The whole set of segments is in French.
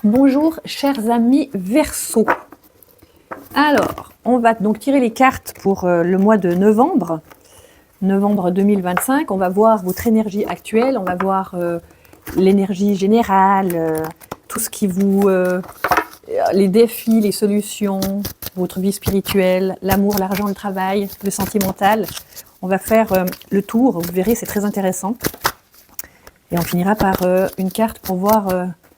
Bonjour chers amis Verseau. Alors, on va donc tirer les cartes pour le mois de novembre 2025. On va voir votre énergie actuelle, on va voir l'énergie générale, tout ce qui vous... les défis, les solutions, votre vie spirituelle, l'amour, l'argent, le travail, le sentimental. On va faire le tour, vous verrez, c'est très intéressant. Et on finira par une carte pour voir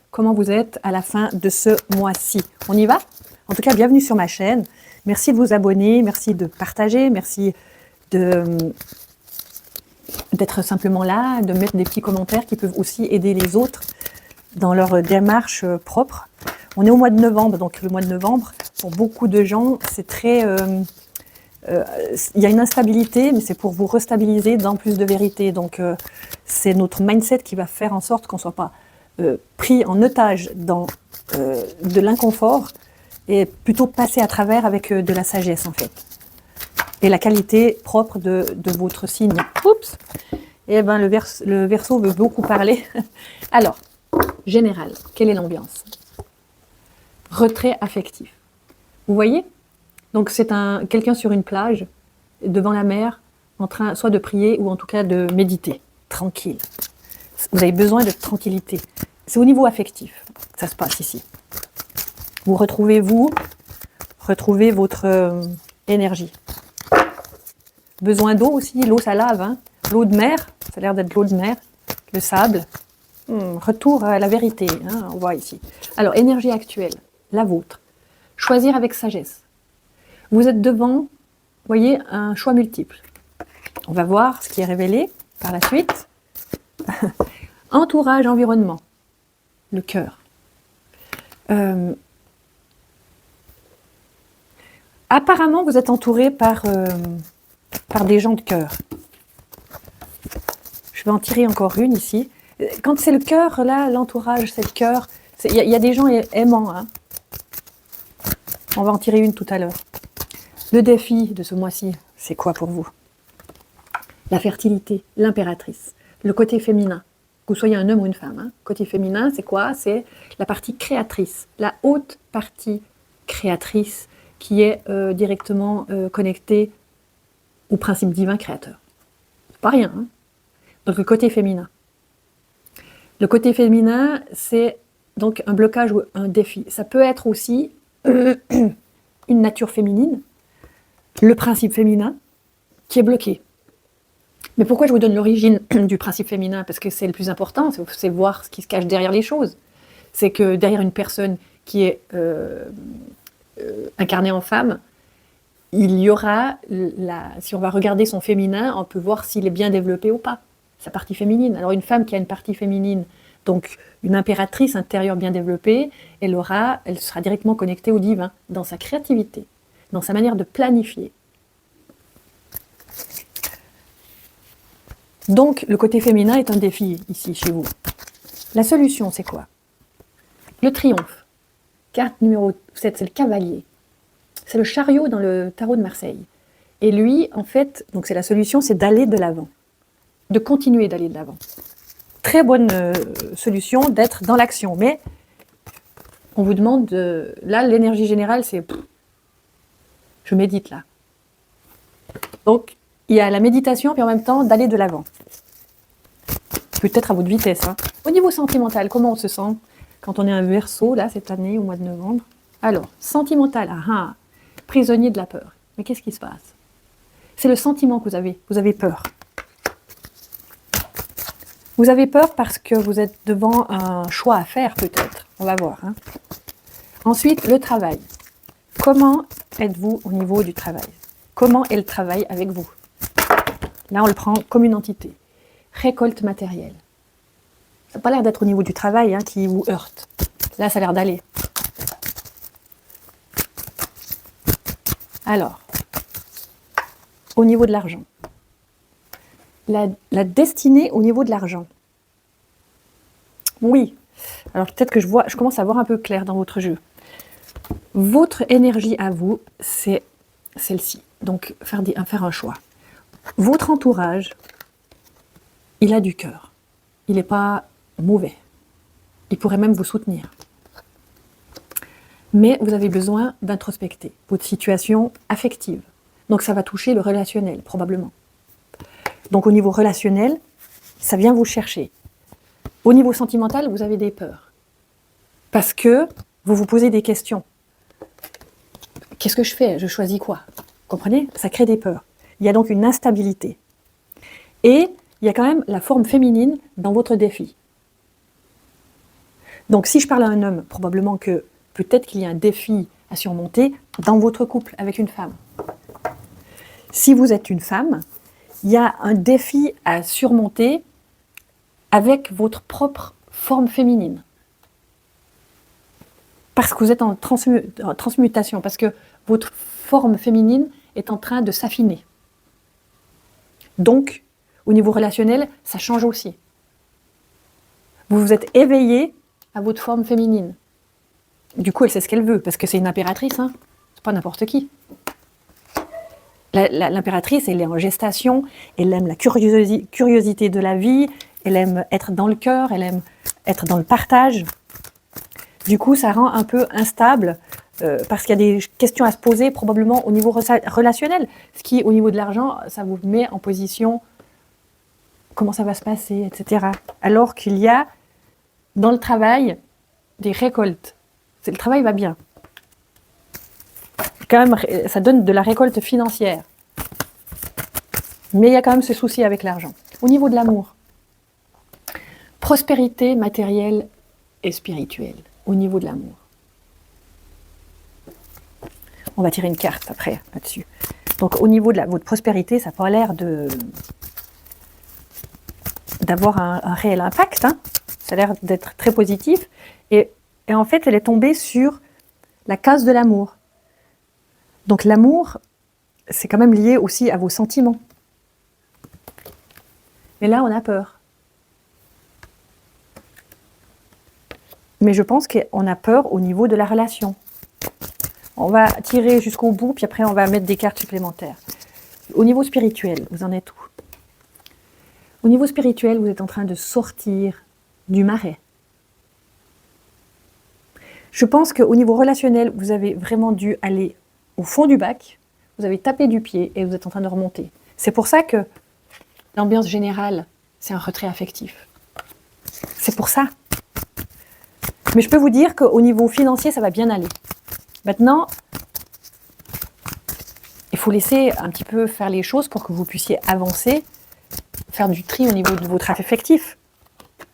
comment vous êtes à la fin de ce mois-ci. On y va? En tout cas, bienvenue sur ma chaîne. Merci de vous abonner, merci de partager, merci d'être simplement là, de mettre des petits commentaires qui peuvent aussi aider les autres dans leur démarche propre. On est au mois de novembre, donc le mois de novembre, pour beaucoup de gens, c'est très... il y a une instabilité, mais c'est pour vous restabiliser dans plus de vérité. Donc, c'est notre mindset qui va faire en sorte qu'on ne soit pas pris en otage dans de l'inconfort et plutôt passer à travers avec de la sagesse, en fait. Et la qualité propre de votre signe. Oups! Eh bien, le Verseau veut beaucoup parler. Alors, général, quelle est l'ambiance? Retrait affectif. Vous voyez? Donc c'est quelqu'un sur une plage, devant la mer, en train soit de prier ou en tout cas de méditer, tranquille. Vous avez besoin de tranquillité. C'est au niveau affectif que ça se passe ici. Vous retrouvez votre énergie. Besoin d'eau aussi, l'eau ça lave, hein. L'eau de mer, ça a l'air d'être l'eau de mer, le sable. Retour à la vérité, hein, on voit ici. Alors, énergie actuelle, la vôtre. Choisir avec sagesse. Vous êtes devant, vous voyez, un choix multiple. On va voir ce qui est révélé par la suite. Entourage, environnement, le cœur. Apparemment, vous êtes entouré par des gens de cœur. Je vais en tirer encore une ici. Quand c'est le cœur, là, l'entourage, c'est le cœur. Il y a des gens aimants. Hein. On va en tirer une tout à l'heure. Le défi de ce mois-ci, c'est quoi pour vous? La fertilité, l'impératrice, le côté féminin. Que vous soyez un homme ou une femme. Hein. Côté féminin, c'est quoi? C'est la partie créatrice, la haute partie créatrice qui est directement connectée au principe divin créateur. C'est pas rien. Hein. Donc le côté féminin. Le côté féminin, c'est donc un blocage ou un défi. Ça peut être aussi une nature féminine, le principe féminin, qui est bloqué. Mais pourquoi je vous donne l'origine du principe féminin? Parce que c'est le plus important, c'est voir ce qui se cache derrière les choses. C'est que derrière une personne qui est incarnée en femme, il y aura, si on va regarder son féminin, on peut voir s'il est bien développé ou pas. Sa partie féminine. Alors une femme qui a une partie féminine, donc une impératrice intérieure bien développée, elle sera directement connectée au divin, dans sa créativité, dans sa manière de planifier. Donc le côté féminin est un défi ici, chez vous. La solution, c'est quoi? Le triomphe. Carte numéro 7, c'est le cavalier. C'est le chariot dans le tarot de Marseille. Et lui, en fait, donc c'est la solution, c'est d'aller de l'avant. De continuer d'aller de l'avant. Très bonne solution d'être dans l'action. Mais on vous demande, là, l'énergie générale, c'est... Je médite là. Donc, il y a la méditation, puis en même temps, d'aller de l'avant. Peut-être à votre vitesse. Hein. Au niveau sentimental, comment on se sent quand on est un Verseau, là, cette année, au mois de novembre? Alors, sentimental, prisonnier de la peur. Mais qu'est-ce qui se passe? C'est le sentiment que vous avez. Vous avez peur. Vous avez peur parce que vous êtes devant un choix à faire, peut-être. On va voir. Hein. Ensuite, le travail. Comment êtes-vous au niveau du travail? Comment est le travail avec vous? Là, on le prend comme une entité. Récolte matérielle. Ça n'a pas l'air d'être au niveau du travail qui vous heurte. Là, ça a l'air d'aller. Alors, au niveau de l'argent. La destinée au niveau de l'argent. Oui. Alors peut-être que je commence à voir un peu clair dans votre jeu. Votre énergie à vous, c'est celle-ci. Donc faire un choix. Votre entourage, il a du cœur. Il n'est pas mauvais. Il pourrait même vous soutenir. Mais vous avez besoin d'introspecter votre situation affective. Donc ça va toucher le relationnel, probablement. Donc au niveau relationnel, ça vient vous chercher. Au niveau sentimental, vous avez des peurs. Parce que vous vous posez des questions. Qu'est-ce que je fais? Je choisis quoi? Vous comprenez? Ça crée des peurs. Il y a donc une instabilité. Et il y a quand même la forme féminine dans votre défi. Donc si je parle à un homme, probablement que peut-être qu'il y a un défi à surmonter dans votre couple avec une femme. Si vous êtes une femme, il y a un défi à surmonter avec votre propre forme féminine. Parce que vous êtes en transmutation, parce que votre forme féminine est en train de s'affiner. Donc, au niveau relationnel, ça change aussi. Vous vous êtes éveillé à votre forme féminine. Du coup, elle sait ce qu'elle veut, parce que c'est une impératrice, hein. C'est pas n'importe qui. L'impératrice, elle est en gestation, elle aime la curiosité de la vie, elle aime être dans le cœur, elle aime être dans le partage. Du coup, ça rend un peu instable, parce qu'il y a des questions à se poser, probablement au niveau relationnel. Ce qui, au niveau de l'argent, ça vous met en position, comment ça va se passer, etc. Alors qu'il y a, dans le travail, des récoltes. Le travail va bien. Quand même, ça donne de la récolte financière. Mais il y a quand même ce souci avec l'argent. Au niveau de l'amour, prospérité matérielle et spirituelle. Au niveau de l'amour. On va tirer une carte après, là-dessus. Donc, au niveau de votre prospérité, ça n'a pas l'air d'avoir un réel impact. Hein. Ça a l'air d'être très positif. Et en fait, elle est tombée sur la case de l'amour. Donc, l'amour, c'est quand même lié aussi à vos sentiments. Mais là, on a peur. Mais je pense qu'on a peur au niveau de la relation. On va tirer jusqu'au bout, puis après on va mettre des cartes supplémentaires. Au niveau spirituel, vous en êtes où? Au niveau spirituel, vous êtes en train de sortir du marais. Je pense qu'au niveau relationnel, vous avez vraiment dû aller au fond du bac, vous avez tapé du pied et vous êtes en train de remonter. C'est pour ça que l'ambiance générale, c'est un retrait affectif. C'est pour ça. Mais je peux vous dire qu'au niveau financier, ça va bien aller. Maintenant, il faut laisser un petit peu faire les choses pour que vous puissiez avancer, faire du tri au niveau de votre affectif.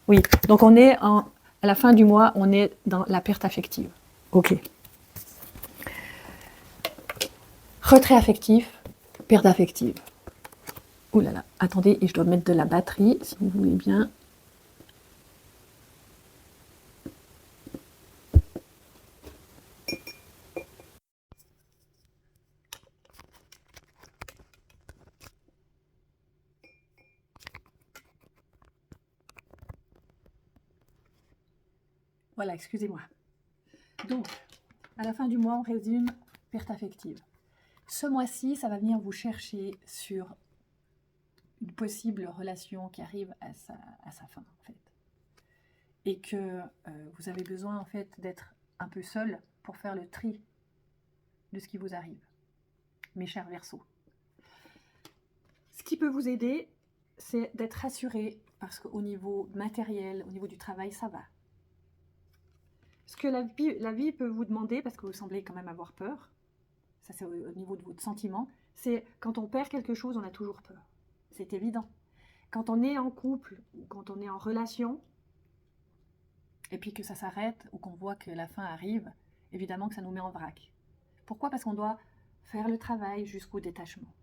Oui, donc on est à la fin du mois, on est dans la perte affective. Ok. Retrait affectif, perte affective. Ouh là là, attendez, et je dois mettre de la batterie, si vous voulez bien. Voilà, excusez-moi. Donc, à la fin du mois, on résume perte affective. Ce mois-ci, ça va venir vous chercher sur une possible relation qui arrive à sa fin, en fait. Et que vous avez besoin, en fait, d'être un peu seul pour faire le tri de ce qui vous arrive. Mes chers Verseaux. Ce qui peut vous aider, c'est d'être rassuré, parce qu'au niveau matériel, au niveau du travail, ça va. Ce que la vie peut vous demander, parce que vous semblez quand même avoir peur, ça c'est au niveau de votre sentiment, c'est quand on perd quelque chose, on a toujours peur. C'est évident. Quand on est en couple, ou quand on est en relation, et puis que ça s'arrête, ou qu'on voit que la fin arrive, évidemment que ça nous met en vrac. Pourquoi? Parce qu'on doit faire le travail jusqu'au détachement.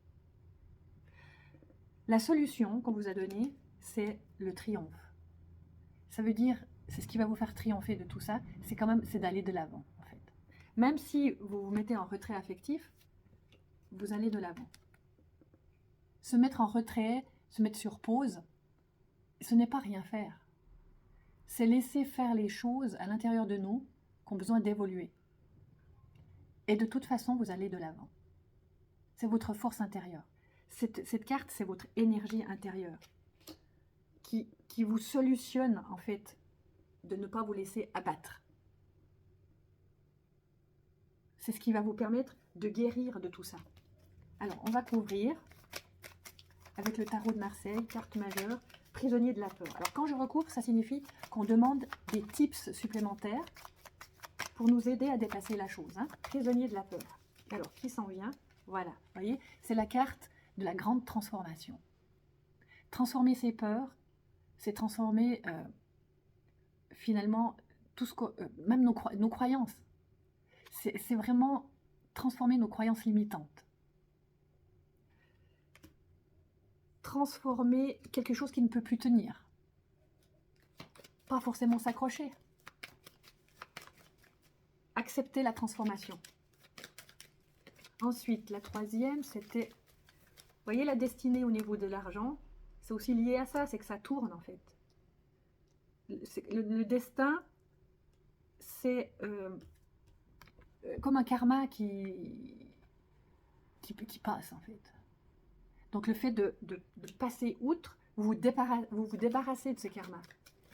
La solution qu'on vous a donnée, c'est le triomphe. Ça veut dire, c'est ce qui va vous faire triompher de tout ça, c'est quand même, c'est d'aller de l'avant, en fait. Même si vous vous mettez en retrait affectif, vous allez de l'avant. Se mettre en retrait, se mettre sur pause, ce n'est pas rien faire. C'est laisser faire les choses à l'intérieur de nous qui ont besoin d'évoluer. Et de toute façon, vous allez de l'avant. C'est votre force intérieure. Cette carte, c'est votre énergie intérieure qui vous solutionne, en fait, de ne pas vous laisser abattre. c'est ce qui va vous permettre de guérir de tout ça. Alors, on va couvrir avec le tarot de Marseille, carte majeure, prisonnier de la peur. Alors, quand je recouvre, ça signifie qu'on demande des tips supplémentaires pour nous aider à dépasser la chose. Hein. Prisonnier de la peur. Alors, qui s'en vient? Voilà, vous voyez, c'est la carte de la grande transformation. Transformer ses peurs, c'est transformer finalement tout ce que, même nos croyances. C'est vraiment transformer nos croyances limitantes. Transformer quelque chose qui ne peut plus tenir. Pas forcément s'accrocher. Accepter la transformation. Ensuite, la troisième, c'était... Vous voyez la destinée au niveau de l'argent, c'est aussi lié à ça, c'est que ça tourne en fait. Le destin, c'est comme un karma qui passe en fait. Donc le fait de passer outre, vous vous débarrassez de ce karma.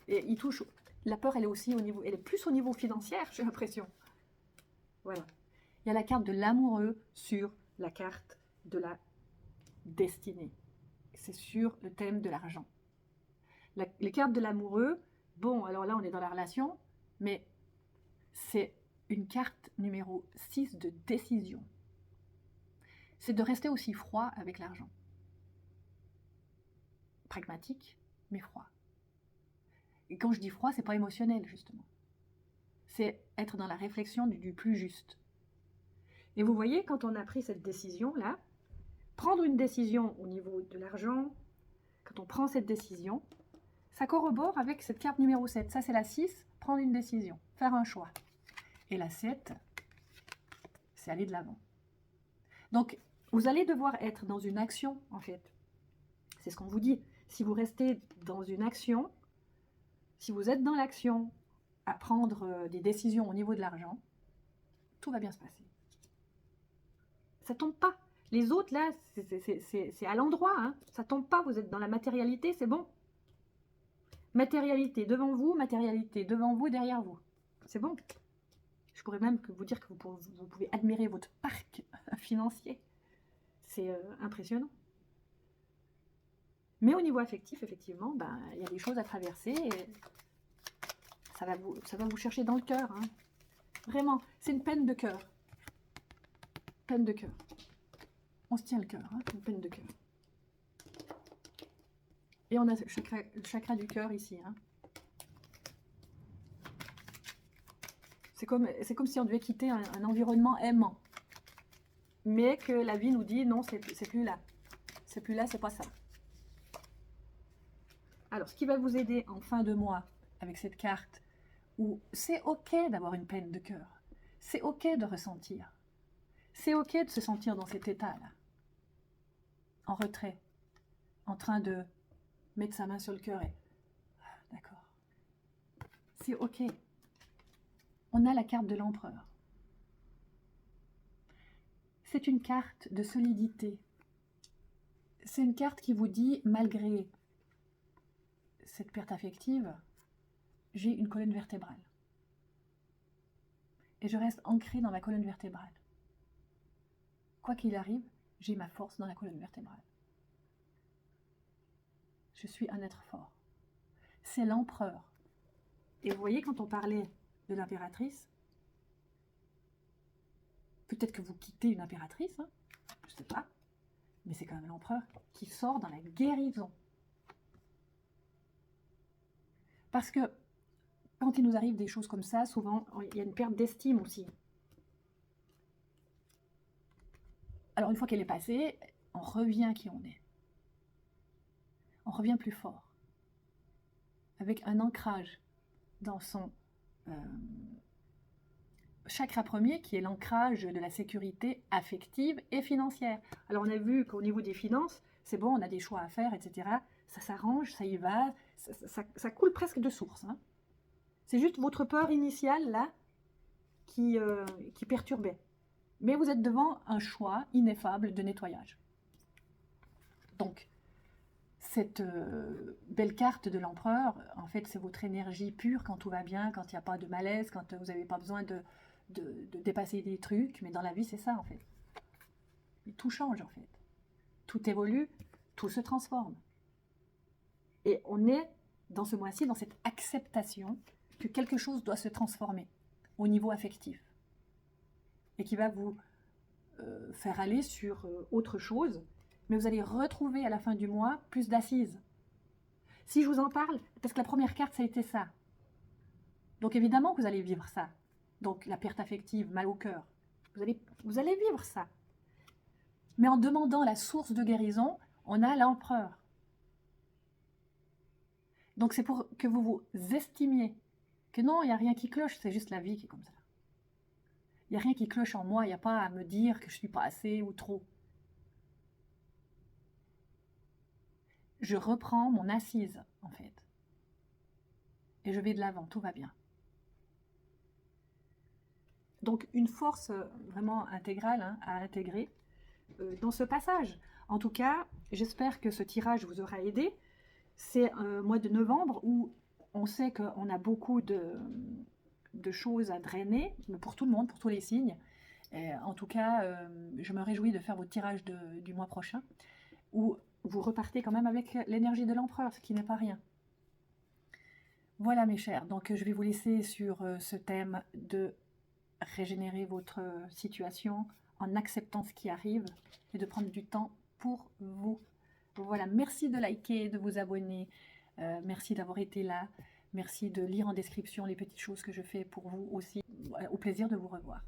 Et il touche... La peur, elle est aussi au niveau... Elle est plus au niveau financier, j'ai l'impression. Voilà. Il y a la carte de l'amoureux sur la carte de la destinée. C'est sur le thème de l'argent. Les cartes de l'amoureux, bon, alors là, on est dans la relation, mais c'est une carte numéro 6 de décision. C'est de rester aussi froid avec l'argent. Pragmatique, mais froid. Et quand je dis froid, c'est pas émotionnel, justement. C'est être dans la réflexion du plus juste. Et vous voyez, quand on a pris cette décision-là, prendre une décision au niveau de l'argent, quand on prend cette décision, ça corrobore avec cette carte numéro 7. Ça, c'est la 6, prendre une décision, faire un choix. Et la 7, c'est aller de l'avant. Donc, vous allez devoir être dans une action, en fait. C'est ce qu'on vous dit. Si vous restez dans une action, si vous êtes dans l'action à prendre des décisions au niveau de l'argent, tout va bien se passer. Ça tombe pas. Les autres, là, c'est à l'endroit. Hein. Ça tombe pas. Vous êtes dans la matérialité, c'est bon. Matérialité devant vous, derrière vous. C'est bon. Je pourrais même vous dire que vous pouvez admirer votre parc financier. C'est impressionnant. Mais au niveau affectif, effectivement, ben, y a des choses à traverser. Et ça va vous chercher dans le cœur. Hein. Vraiment, c'est une peine de cœur. Peine de cœur. On se tient le cœur, hein, une peine de cœur. Et on a le chakra du cœur ici. Hein. C'est comme si on devait quitter un environnement aimant. Mais que la vie nous dit non, c'est plus là. C'est plus là, c'est pas ça. Alors, ce qui va vous aider en fin de mois avec cette carte, où c'est ok d'avoir une peine de cœur. C'est ok de ressentir. C'est ok de se sentir dans cet état-là. En retrait. En train de mettre sa main sur le cœur et... D'accord. C'est ok. On a la carte de l'empereur. C'est une carte de solidité. C'est une carte qui vous dit, malgré cette perte affective, j'ai une colonne vertébrale. Et je reste ancrée dans ma colonne vertébrale. Quoi qu'il arrive, j'ai ma force dans la colonne vertébrale. Je suis un être fort. C'est l'empereur. Et vous voyez, quand on parlait de l'impératrice, peut-être que vous quittez une impératrice, hein, je ne sais pas, mais c'est quand même l'empereur qui sort dans la guérison. Parce que quand il nous arrive des choses comme ça, souvent, il y a une perte d'estime aussi. Alors une fois qu'elle est passée, on revient qui on est. On revient plus fort. Avec un ancrage dans son chakra premier, qui est l'ancrage de la sécurité affective et financière. Alors on a vu qu'au niveau des finances, c'est bon, on a des choix à faire, etc. Ça s'arrange, ça y va, ça coule presque de source. Hein. C'est juste votre peur initiale, là, qui perturbait. Mais vous êtes devant un choix ineffable de nettoyage. Donc, cette belle carte de l'empereur, en fait, c'est votre énergie pure quand tout va bien, quand il n'y a pas de malaise, quand vous n'avez pas besoin de dépasser des trucs, mais dans la vie, c'est ça, en fait. Et tout change, en fait. Tout évolue, tout se transforme. Et on est, dans ce mois-ci, dans cette acceptation que quelque chose doit se transformer au niveau affectif. Et qui va vous faire aller sur autre chose, mais vous allez retrouver à la fin du mois plus d'assises. Si je vous en parle, parce que la première carte, ça a été ça. Donc évidemment que vous allez vivre ça. Donc la perte affective, mal au cœur. Vous allez vivre ça. Mais en demandant la source de guérison, on a l'empereur. Donc c'est pour que vous vous estimiez que non, il n'y a rien qui cloche, c'est juste la vie qui est comme ça. Il n'y a rien qui cloche en moi, il n'y a pas à me dire que je ne suis pas assez ou trop. Je reprends mon assise, en fait. Et je vais de l'avant, tout va bien. Donc une force vraiment intégrale à intégrer dans ce passage. En tout cas, j'espère que ce tirage vous aura aidé. C'est un mois de novembre où on sait qu'on a beaucoup de choses à drainer, pour tout le monde, pour tous les signes. Et en tout cas, je me réjouis de faire votre tirage du mois prochain, où vous repartez quand même avec l'énergie de l'empereur, ce qui n'est pas rien. Voilà mes chers, donc je vais vous laisser sur ce thème de régénérer votre situation en acceptant ce qui arrive et de prendre du temps pour vous. Voilà, merci de liker, de vous abonner, merci d'avoir été là, merci de lire en description les petites choses que je fais pour vous aussi. Au plaisir de vous revoir.